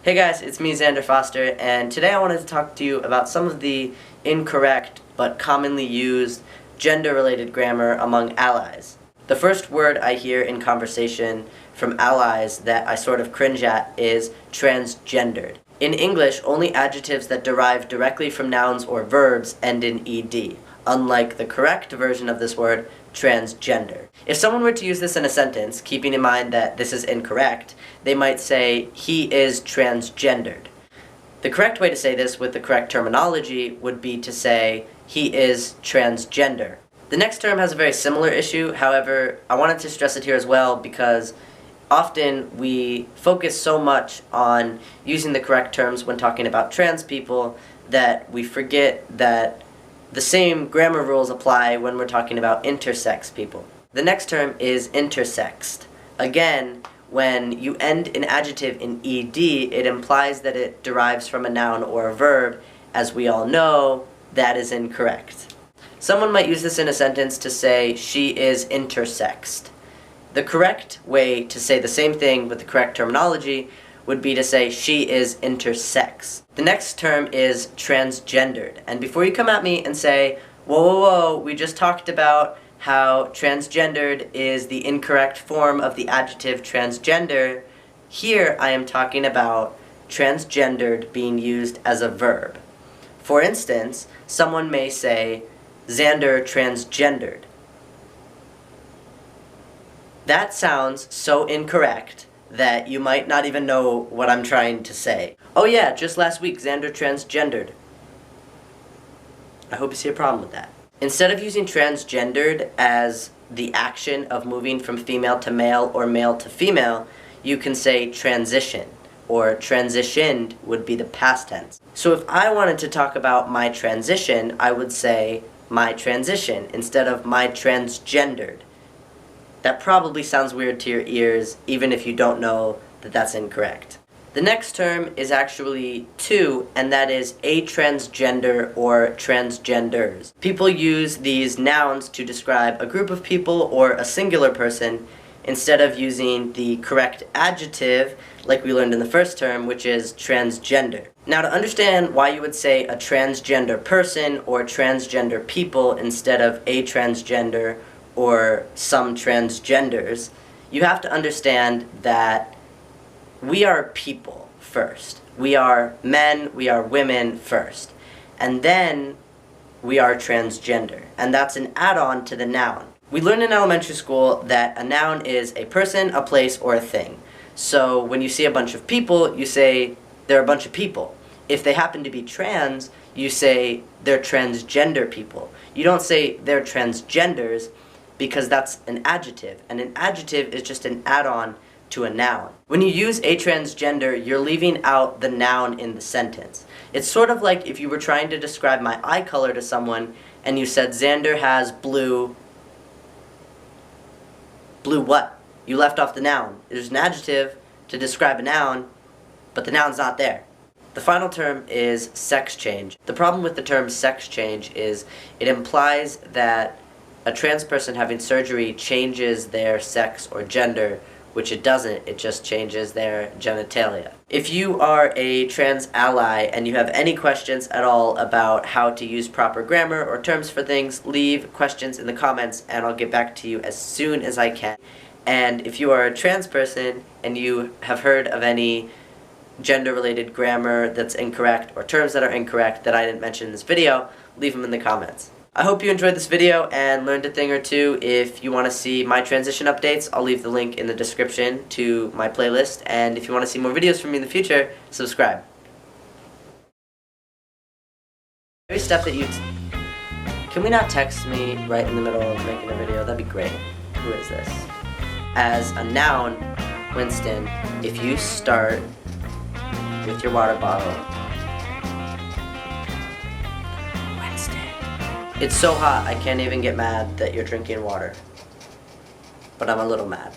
Hey guys, it's me, Xander Foster, and today I wanted to talk to you about some of the incorrect but commonly used gender-related grammar among allies. The first word I hear in conversation from allies that I sort of cringe at is transgendered. In English, only adjectives that derive directly from nouns or verbs end in ed, unlike the correct version of this word, transgender. If someone were to use this in a sentence, keeping in mind that this is incorrect, they might say, he is transgendered. The correct way to say this with the correct terminology would be to say, he is transgender. The next term has a very similar issue, however, I wanted to stress it here as well because often we focus so much on using the correct terms when talking about trans people that we forget that the same grammar rules apply when we're talking about intersex people. The next term is intersexed. Again, when you end an adjective in ed, it implies that it derives from a noun or a verb. As we all know, that is incorrect. Someone might use this in a sentence to say, she is intersexed. The correct way to say the same thing with the correct terminology would be to say, she is intersex. The next term is transgendered. And before you come at me and say, whoa, we just talked about how transgendered is the incorrect form of the adjective transgender, here I am talking about transgendered being used as a verb. For instance, someone may say, Xander transgendered. That sounds so incorrect that you might not even know what I'm trying to say. Oh yeah, just last week Xander transgendered. I hope you see a problem with that. Instead of using transgendered as the action of moving from female to male or male to female, you can say transition, or transitioned would be the past tense. So if I wanted to talk about my transition, I would say my transition instead of my transgendered. That probably sounds weird to your ears, even if you don't know that that's incorrect. The next term is actually two, and that is a transgender or transgenders. People use these nouns to describe a group of people or a singular person instead of using the correct adjective, like we learned in the first term, which is transgender. Now, to understand why you would say a transgender person or transgender people instead of a transgender or some transgenders, you have to understand that we are people first. We are men, we are women first. And then we are transgender. And that's an add-on to the noun. We learned in elementary school that a noun is a person, a place, or a thing. So when you see a bunch of people, you say they're a bunch of people. If they happen to be trans, you say they're transgender people. You don't say they're transgenders, because that's an adjective, and an adjective is just an add-on to a noun. When you use a transgender, you're leaving out the noun in the sentence. It's sort of like if you were trying to describe my eye color to someone, and you said, Xander has blue... Blue what? You left off the noun. There's an adjective to describe a noun, but the noun's not there. The final term is sex change. The problem with the term sex change is it implies that a trans person having surgery changes their sex or gender, which it doesn't, it just changes their genitalia. If you are a trans ally and you have any questions at all about how to use proper grammar or terms for things, leave questions in the comments and I'll get back to you as soon as I can. And if you are a trans person and you have heard of any gender-related grammar that's incorrect or terms that are incorrect that I didn't mention in this video, leave them in the comments. I hope you enjoyed this video and learned a thing or two. If you want to see my transition updates, I'll leave the link in the description to my playlist. And if you want to see more videos from me in the future, subscribe. Every step that you... Can we not text me right in the middle of making a video? That'd be great. Who is this? As a noun, Winston, if you start with your water bottle... It's so hot, I can't even get mad that you're drinking water. But I'm a little mad.